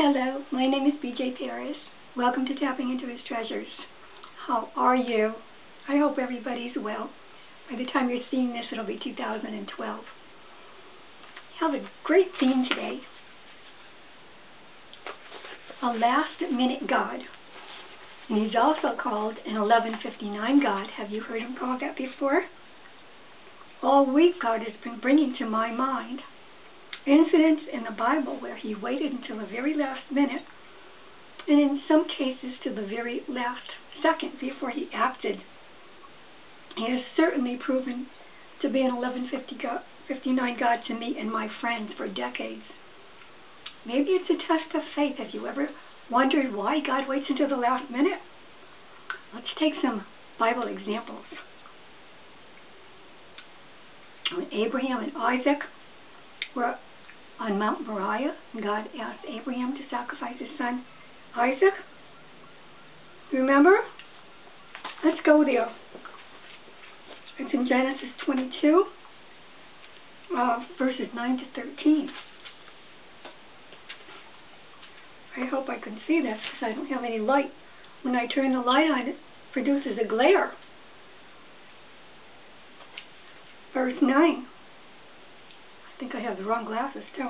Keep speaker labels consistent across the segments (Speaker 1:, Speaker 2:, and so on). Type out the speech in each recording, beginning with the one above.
Speaker 1: Hello, my name is BJ Paris. Welcome to Tapping Into His Treasures. How are you? I hope everybody's well. By the time you're seeing this, it'll be 2012. I have a great theme today. A last-minute God. And he's also called an 11:59 God. Have you heard him called that before? All week, God has been bringing to my mind incidents in the Bible where he waited until the very last minute, and in some cases to the very last second before he acted. He has certainly proven to be an 11:59 God to me and my friends for decades. Maybe it's a test of faith. Have you ever wondered why God waits until the last minute? Let's take some Bible examples. When Abraham and Isaac were on Mount Moriah, God asked Abraham to sacrifice his son Isaac. Remember? Let's go there. It's in Genesis 22, verses 9 to 13. I hope I can see this because I don't have any light. When I turn the light on, it produces a glare. Verse 9. I think I have the wrong glasses too.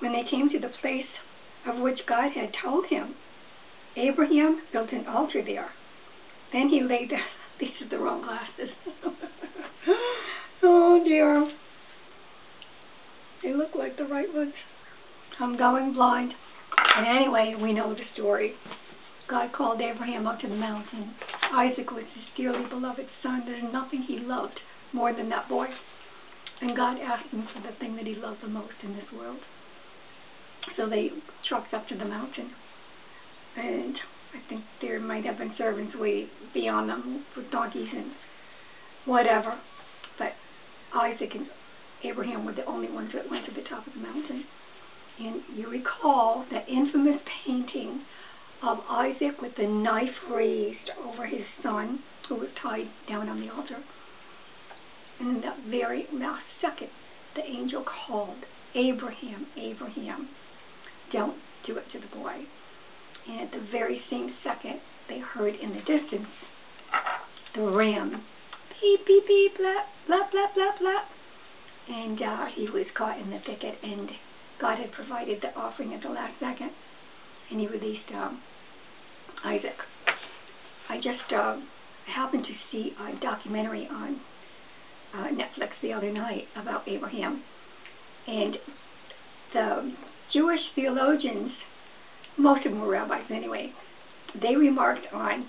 Speaker 1: When they came to the place of which God had told him, Abraham built an altar there. Then he laid down. These are the wrong glasses. Oh dear. They look like the right ones. I'm going blind. And anyway, we know the story. God called Abraham up to the mountain. Isaac was his dearly beloved son. There's nothing he loved more than that boy. And God asked him for the thing that he loved the most in this world. So they trucked up to the mountain. And I think there might have been servants way beyond them with donkeys and whatever. But Isaac and Abraham were the only ones that went to the top of the mountain. And you recall that infamous painting of Isaac with the knife raised over his son who was tied down on the altar. And in that very last second, the angel called, Abraham, Abraham, don't do it to the boy. And at the very same second, they heard in the distance the ram, beep, beep, beep, blah, blah, blah, blah, blah. And he was caught in the thicket, and God had provided the offering at the last second, and he released Isaac. I just happened to see a documentary on Netflix the other night about Abraham, and the Jewish theologians, most of them were rabbis anyway, they remarked on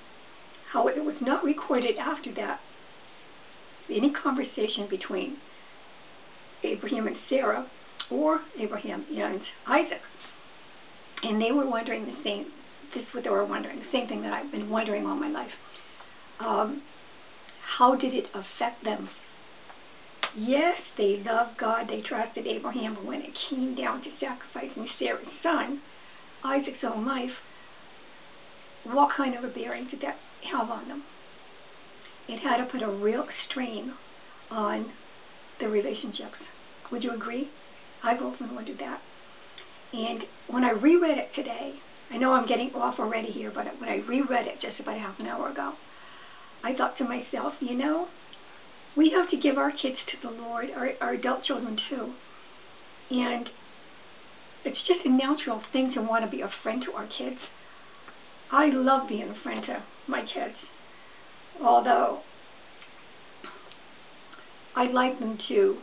Speaker 1: how it was not recorded after that any conversation between Abraham and Sarah or Abraham and Isaac. And they were wondering the same, this is what they were wondering, the same thing that I've been wondering all my life. How did it affect them? Yes, they loved God, they trusted Abraham, but when it came down to sacrificing Sarah's son, Isaac's own life, what kind of a bearing did that have on them? It had to put a real strain on the relationships. Would you agree? I've often wondered that. And when I reread it today, I know I'm getting off already here, but when I reread it just about half an hour ago, I thought to myself, you know, we have to give our kids to the Lord, our adult children too. And it's just a natural thing to want to be a friend to our kids. I love being a friend to my kids, although I'd like them to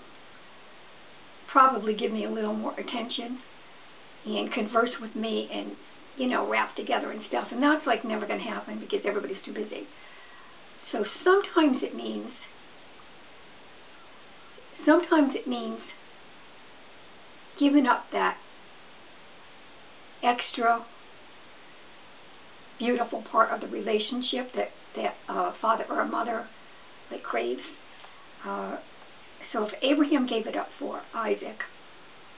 Speaker 1: probably give me a little more attention and converse with me and, you know, rap together and stuff. And that's like never going to happen because everybody's too busy. So sometimes it means giving up that extra beautiful part of the relationship that a father or a mother like craves. So if Abraham gave it up for Isaac,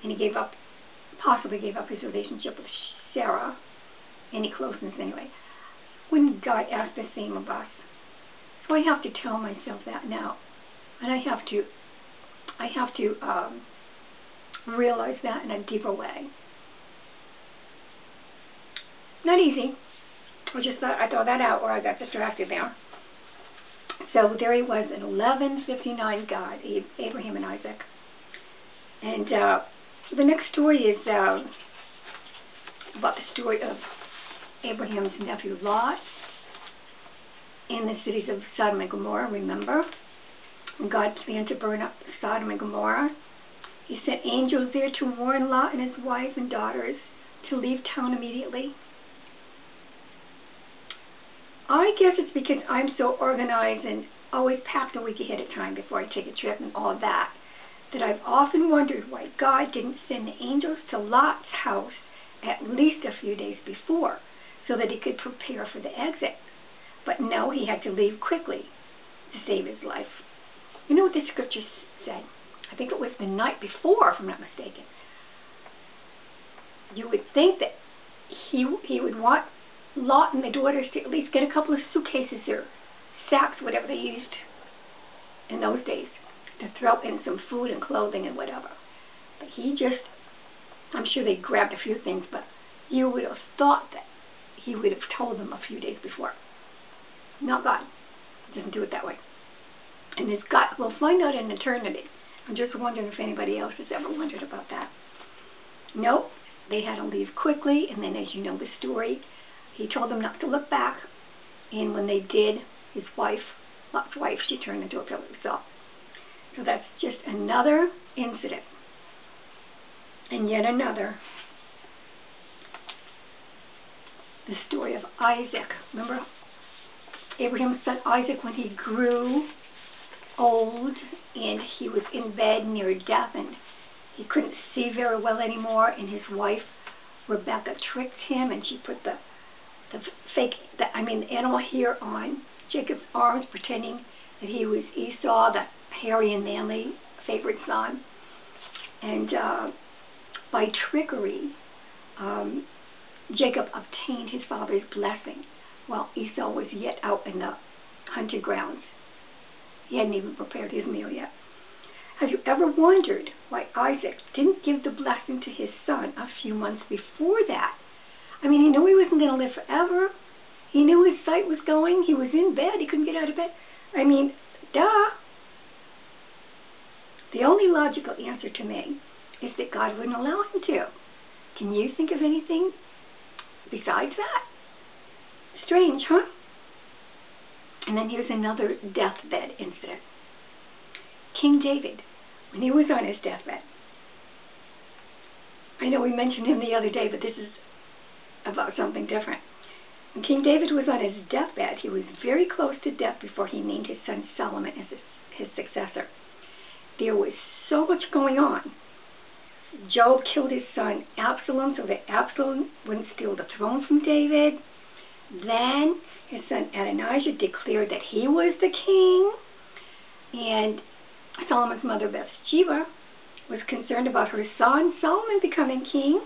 Speaker 1: and he possibly gave up his relationship with Sarah, any closeness anyway, wouldn't God ask the same of us? So I have to tell myself that now, and I have to realize that in a deeper way. Not easy. I just thought I'd throw that out, or I got distracted there. So there he was in 1159 God, Abraham and Isaac. And the next story is about the story of Abraham's nephew Lot in the cities of Sodom and Gomorrah. Remember, when God planned to burn up Sodom and Gomorrah, he sent angels there to warn Lot and his wife and daughters to leave town immediately. I guess it's because I'm so organized and always packed a week ahead of time before I take a trip and all that, that I've often wondered why God didn't send the angels to Lot's house at least a few days before so that he could prepare for the exit. But no, he had to leave quickly to save his life. You know what the scripture said? I think it was the night before, if I'm not mistaken. You would think that he would want Lot and the daughters to at least get a couple of suitcases or sacks, whatever they used in those days, to throw in some food and clothing and whatever. But he just, I'm sure they grabbed a few things, but you would have thought that he would have told them a few days before. Not God. He doesn't do it that way. And it's God, we'll find out in eternity. I'm just wondering if anybody else has ever wondered about that. Nope. They had to leave quickly, and then as you know the story, he told them not to look back, and when they did, his wife, Lot's wife, she turned into a pillar of salt. So that's just another incident. And yet another, the story of Isaac. Remember Abraham's son Isaac, when he grew old and he was in bed near death and he couldn't see very well anymore, and his wife Rebecca tricked him, and she put the animal hair on Jacob's arms, pretending that he was Esau, the hairy and manly favorite son. And by trickery, Jacob obtained his father's blessing while Esau was yet out in the hunting grounds. He hadn't even prepared his meal yet. Have you ever wondered why Isaac didn't give the blessing to his son a few months before that? I mean, he knew he wasn't going to live forever. He knew his sight was going. He was in bed. He couldn't get out of bed. I mean, duh. The only logical answer to me is that God wouldn't allow him to. Can you think of anything besides that? Strange, huh? And then here's another deathbed incident. King David, when he was on his deathbed, I know we mentioned him the other day, but this is about something different. When King David was on his deathbed, he was very close to death before he named his son Solomon as his successor. There was so much going on. Joab killed his son Absalom so that Absalom wouldn't steal the throne from David. Then his son Adonijah declared that he was the king, and Solomon's mother Bathsheba was concerned about her son Solomon becoming king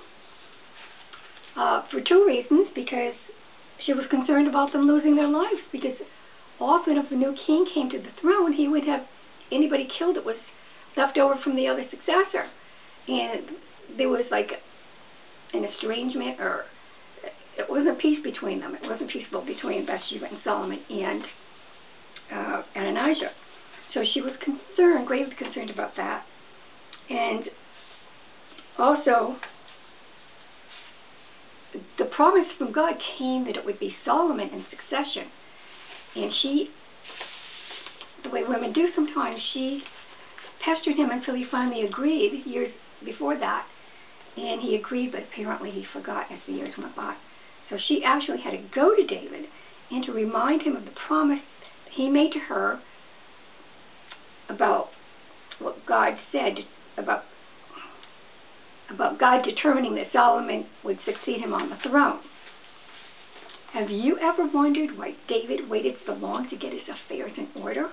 Speaker 1: for two reasons. Because she was concerned about them losing their lives, because often if a new king came to the throne, he would have anybody killed that was left over from the other successor, and there was like an estrangement, or it wasn't peace between them. It wasn't peaceful between Bathsheba and Solomon and Adonijah. So she was concerned, gravely concerned about that. And also, the promise from God came that it would be Solomon in succession. And she, the way women do sometimes, she pestered him until he finally agreed, years before that. And he agreed, but apparently he forgot as the years went by. So she actually had to go to David and to remind him of the promise he made to her about what God said about God determining that Solomon would succeed him on the throne. Have you ever wondered why David waited so long to get his affairs in order?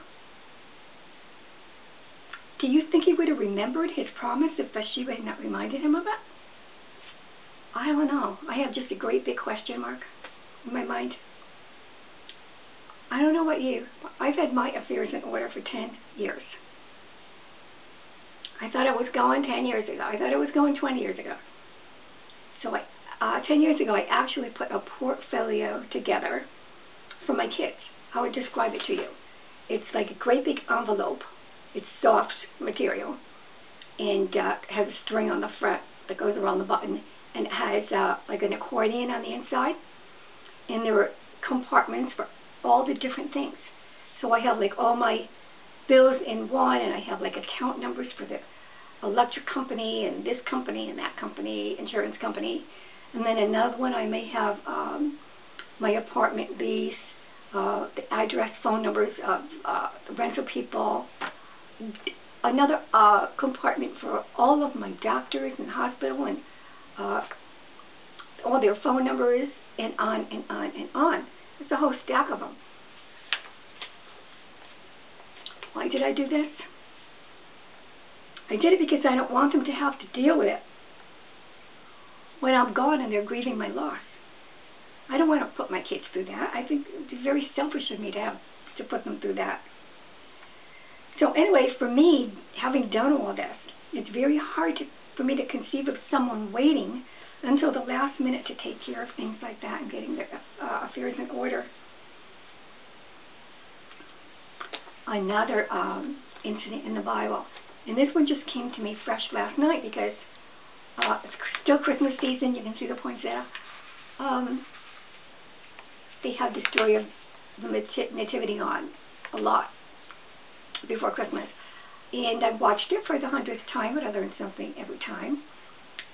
Speaker 1: Do you think he would have remembered his promise if Bathsheba had not reminded him of it? I don't know. I have just a great big question mark in my mind. I don't know about you, but I've had my affairs in order for 10 years. I thought I was going 10 years ago. I thought I was going 20 years ago. So 10 years ago, I actually put a portfolio together for my kids. I would describe it to you. It's like a great big envelope. It's soft material and has a string on the front that goes around the button, and it has like an accordion on the inside, and there are compartments for all the different things. So I have like all my bills in one, and I have like account numbers for the electric company and this company and that company, insurance company, and then another one I may have my apartment lease, the address, phone numbers of the rental people, another compartment for all of my doctors and hospital and all their phone numbers, and on and on and on. It's a whole stack of them. Why did I do this? I did it because I don't want them to have to deal with it when I'm gone and they're grieving my loss. I don't want to put my kids through that. I think it would be very selfish of me to put them through that. So anyway, for me, having done all this, it's very hard for me to conceive of someone waiting until the last minute to take care of things like that and getting their affairs in order. Another incident in the Bible, and this one just came to me fresh last night because it's still Christmas season. You can see the poinsettia. They have the story of the Nativity on a lot before Christmas, and I've watched it for the 100th time, but I learned something every time.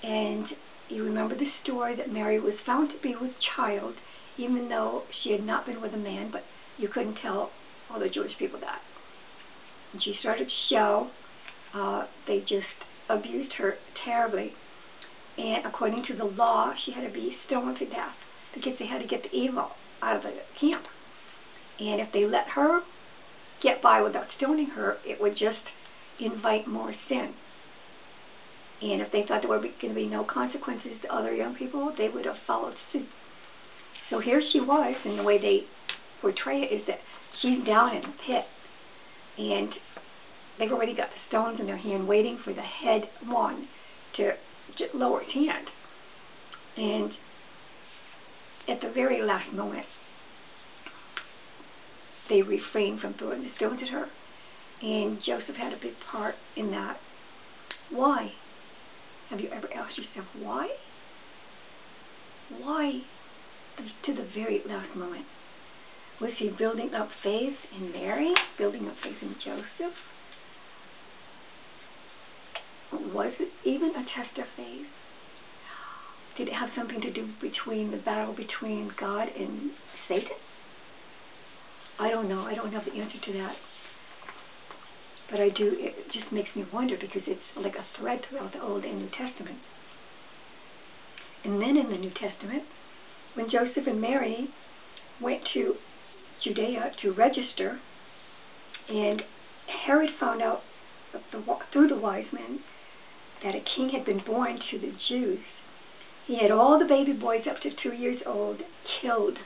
Speaker 1: And you remember the story that Mary was found to be with child, even though she had not been with a man, but you couldn't tell all the Jewish people that. And she started to show. They just abused her terribly, and according to the law, she had to be stoned to death because they had to get the evil out of the camp. And if they let her get by without stoning her, it would just invite more sin. And if they thought there were going to be no consequences to other young people, they would have followed suit. So here she was, and the way they portray it is that she's down in the pit, and they've already got the stones in their hand waiting for the head one to lower his hand. And at the very last moment, they refrained from throwing the stones at her. And Joseph had a big part in that. Why? Have you ever asked yourself why? Why to the very last moment? Was he building up faith in Mary? Building up faith in Joseph? Was it even a test of faith? Did it have something to do between the battle between God and Satan? I don't know. I don't have the answer to that. But I do. It just makes me wonder because it's like a thread throughout the Old and New Testament. And then in the New Testament, when Joseph and Mary went to Judea to register, and Herod found out through the wise men that a king had been born to the Jews, he had all the baby boys up to 2 years old killed.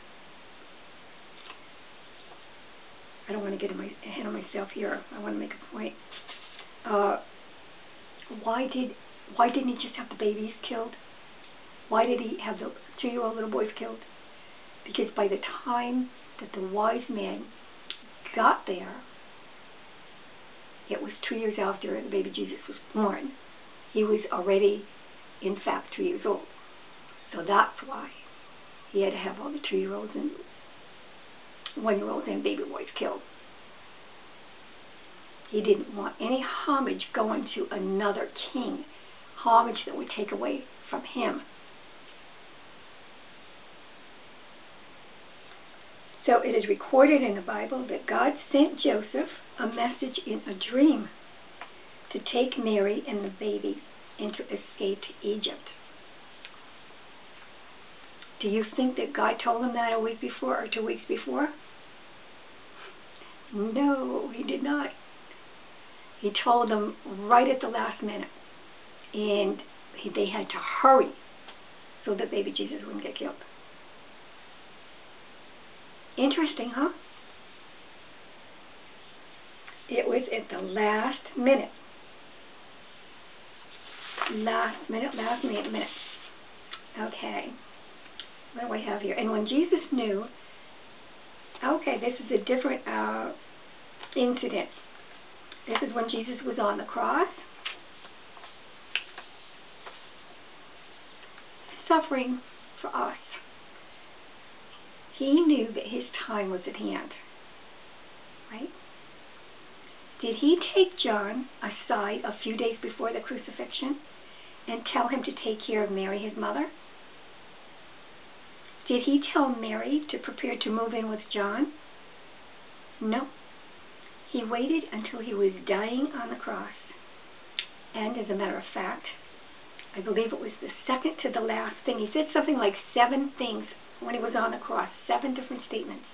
Speaker 1: I don't want to get ahead of myself here. I want to make a point. Why didn't he just have the babies killed? Why did he have the 2-year-old little boys killed? Because by the time that the wise men got there, it was 2 years after the baby Jesus was born. He was already, in fact, 2 years old. So that's why he had to have all the 2-year-olds and 1-year-olds and baby boys killed. He didn't want any homage going to another king, homage that would take away from him. So it is recorded in the Bible that God sent Joseph a message in a dream to take Mary and the baby and to escape to Egypt. Do you think that God told him that a week before or 2 weeks before? No, he did not. He told them right at the last minute, and they had to hurry so that baby Jesus wouldn't get killed. Interesting, huh? It was at the last minute. Last minute. Okay, what do I have here? And when Jesus knew, okay, this is a different incident. This is when Jesus was on the cross, suffering for us. He knew that his time was at hand, right? Did he take John aside a few days before the crucifixion and tell him to take care of Mary, his mother? Did he tell Mary to prepare to move in with John? No. He waited until he was dying on the cross. And as a matter of fact, I believe it was the second to the last thing. He said something like 7 things when he was on the cross, 7 different statements.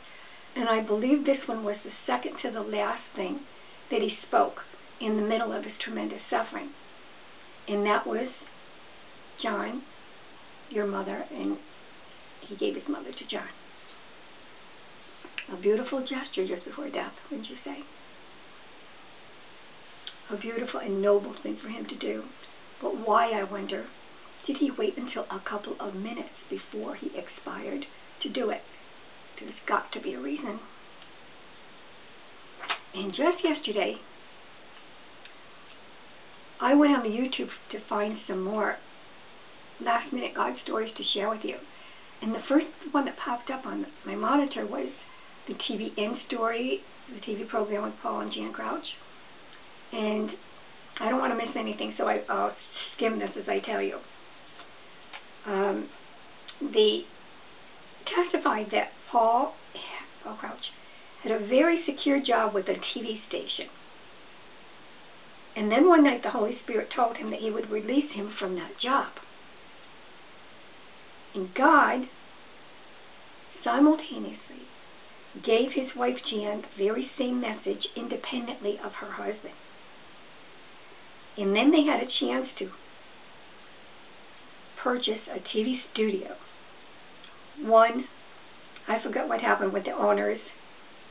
Speaker 1: And I believe this one was the second to the last thing that he spoke in the middle of his tremendous suffering. And that was, John, your mother, and he gave his mother to John. A beautiful gesture just before death, wouldn't you say? A beautiful and noble thing for him to do. But why, I wonder, did he wait until a couple of minutes before he expired to do it? There's got to be a reason. And just yesterday, I went on the YouTube to find some more last-minute God stories to share with you. And the first one that popped up on my monitor was the TVN story, the TV program with Paul and Jan Crouch. And I don't want to miss anything, so I'll skim this as I tell you. They testified that Paul Crouch had a very secure job with a TV station. And then one night the Holy Spirit told him that he would release him from that job. And God simultaneously gave his wife Jan the very same message independently of her husband. And then they had a chance to purchase a TV studio. One, I forgot what happened with the owners,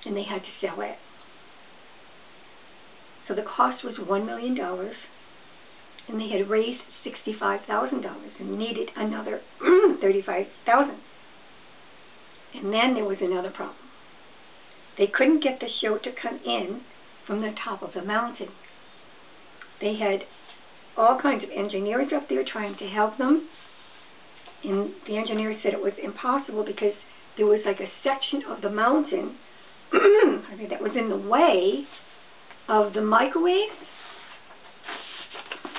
Speaker 1: and they had to sell it. So the cost was $1 million, and they had raised $65,000 and needed another $35,000. And then there was another problem. They couldn't get the show to come in from the top of the mountain. They had all kinds of engineers up there trying to help them, and the engineers said it was impossible because there was like a section of the mountain I think that was in the way of the microwave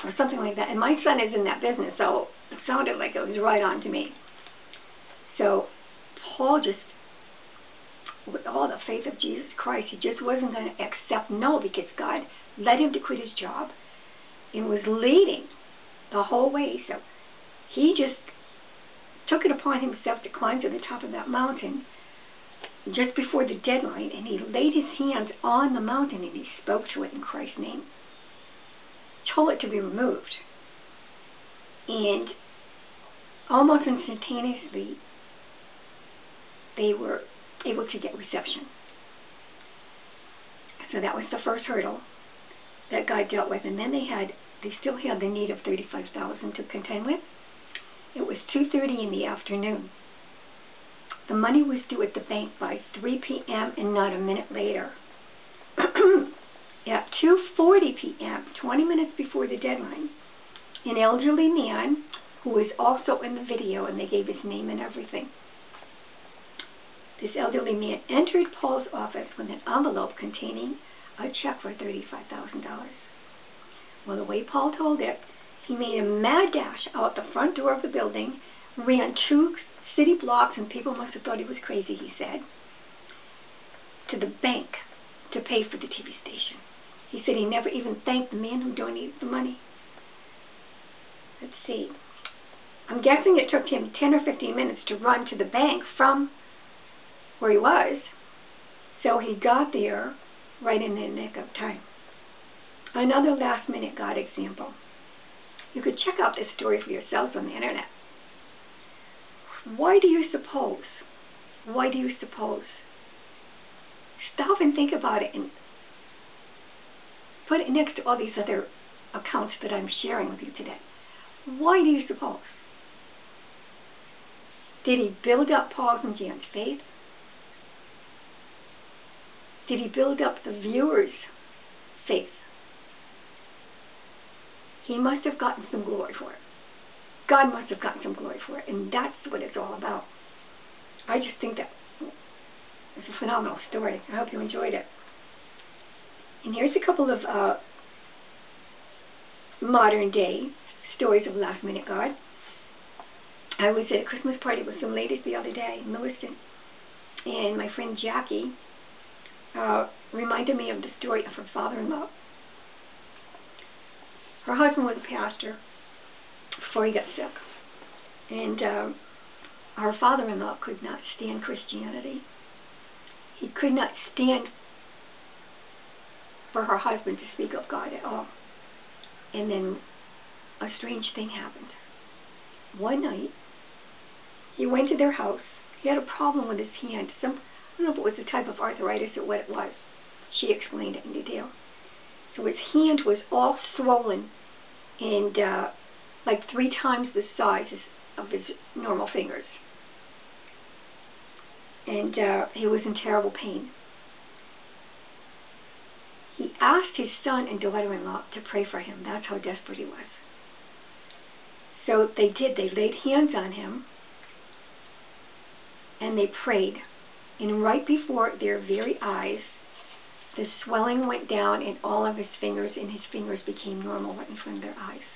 Speaker 1: or something like that. And my son is in that business, so it sounded like it was right on to me. So Paul just, with all the faith of Jesus Christ, he just wasn't going to accept no, because God led him to quit his job and was leading the whole way. So he just took it upon himself to climb to the top of that mountain just before the deadline, and he laid his hands on the mountain and he spoke to it in Christ's name. Told it to be removed. And almost instantaneously, they were able to get reception. So that was the first hurdle that God dealt with. And then they still had the need of $35,000 to contend with. It was 2:30 in the afternoon. The money was due at the bank by 3 p.m. and not a minute later. At 2:40 p.m., 20 minutes before the deadline, an elderly man who was also in the video, and they gave his name and everything. This elderly man entered Paul's office with an envelope containing a check for $35,000. Well, the way Paul told it, he made a mad dash out the front door of the building, ran 2 city blocks, and people must have thought he was crazy, he said, to the bank to pay for the TV station. He said he never even thanked the man who donated the money. Let's see. I'm guessing it took him 10 or 15 minutes to run to the bank from where he was. So he got there right in the nick of time. Another last-minute God example. You could check out this story for yourselves on the internet. Why do you suppose? Why do you suppose? Stop and think about it and put it next to all these other accounts that I'm sharing with you today. Why do you suppose? Did he build up Paul's and Jan's faith? Did he build up the viewers' faith? He must have gotten some glory for it. God must have gotten some glory for it, and that's what it's all about. I just think that it's a phenomenal story. I hope you enjoyed it. And here's a couple of modern day stories of last minute God. I was at a Christmas party with some ladies the other day in Lewiston, and my friend Jackie reminded me of the story of her father-in-law. Her husband was a pastor before he got sick, and her father-in-law could not stand Christianity. He could not stand for her husband to speak of God at all. And then a strange thing happened. One night, he went to their house. He had a problem with his hand. I don't know if it was a type of arthritis or what it was. She explained it in detail. So his hand was all swollen and like 3 times the size of his normal fingers. And he was in terrible pain. He asked his son and daughter-in-law to pray for him. That's how desperate he was. So they did. They laid hands on him, and they prayed. And right before their very eyes, the swelling went down in all of his fingers, and his fingers became normal right in front of their eyes.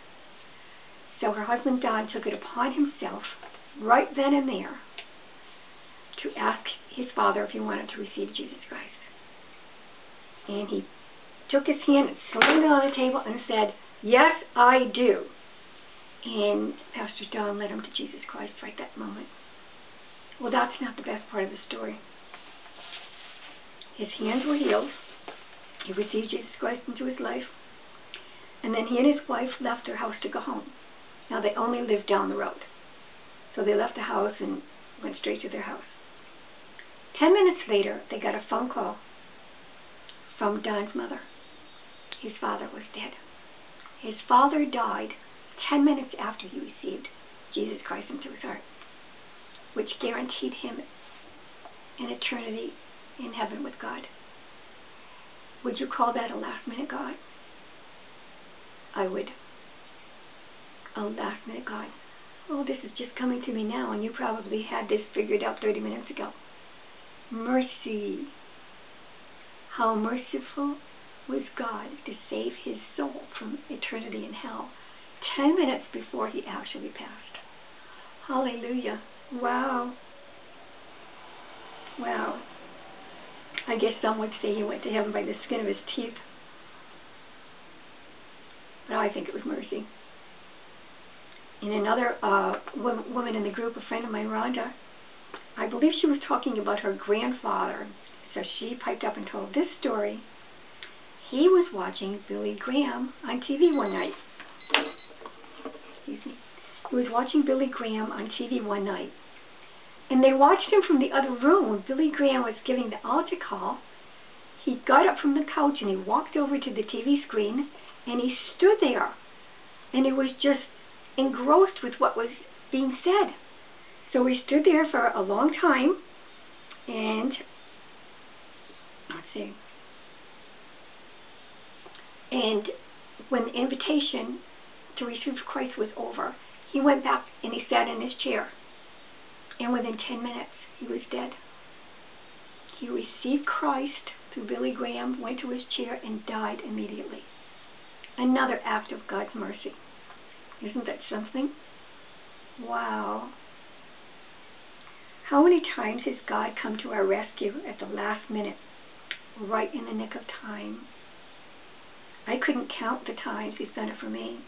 Speaker 1: So her husband, Don, took it upon himself, right then and there, to ask his father if he wanted to receive Jesus Christ. And he took his hand and slammed it on the table and said, "Yes, I do." And Pastor Don led him to Jesus Christ right that moment. Well, that's not the best part of the story. His hands were healed. He received Jesus Christ into his life. And then he and his wife left their house to go home. Now, they only lived down the road. So they left the house and went straight to their house. 10 minutes later, they got a phone call from Don's mother. His father was dead. His father died 10 minutes after he received Jesus Christ into his heart, which guaranteed him an eternity in heaven with God. Would you call that a last-minute God? I would. A last-minute God. Oh, this is just coming to me now, and you probably had this figured out 30 minutes ago. Mercy. How merciful was God to save his soul from eternity in hell 10 minutes before he actually passed. Hallelujah. Wow. Wow. I guess some would say he went to heaven by the skin of his teeth. But I think it was mercy. And another woman in the group, a friend of mine, Rhonda, I believe she was talking about her grandfather. So she piped up and told this story. He was watching Billy Graham on TV one night. Excuse me. He was watching Billy Graham on TV one night. And they watched him from the other room when Billy Graham was giving the altar call. He got up from the couch and he walked over to the TV screen and he stood there. And he was just engrossed with what was being said. So he stood there for a long time, and let's see. And when the invitation to receive Christ was over, he went back and he sat in his chair. And within 10 minutes, he was dead. He received Christ through Billy Graham, went to his chair, and died immediately. Another act of God's mercy. Isn't that something? Wow. How many times has God come to our rescue at the last minute, right in the nick of time? I couldn't count the times he's done it for me.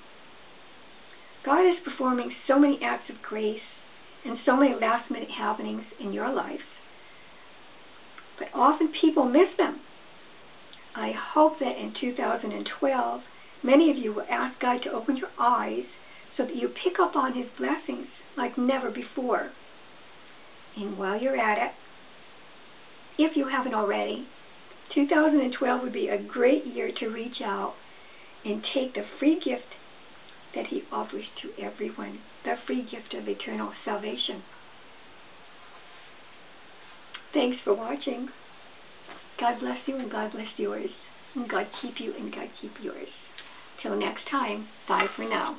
Speaker 1: God is performing so many acts of grace and so many last-minute happenings in your life, but often people miss them. I hope that in 2012, many of you will ask God to open your eyes so that you pick up on his blessings like never before. And while you're at it, if you haven't already, 2012 would be a great year to reach out and take the free gift that he offers to everyone, the free gift of eternal salvation. Thanks for watching. God bless you and God bless yours. And God keep you and God keep yours. Till next time, bye for now.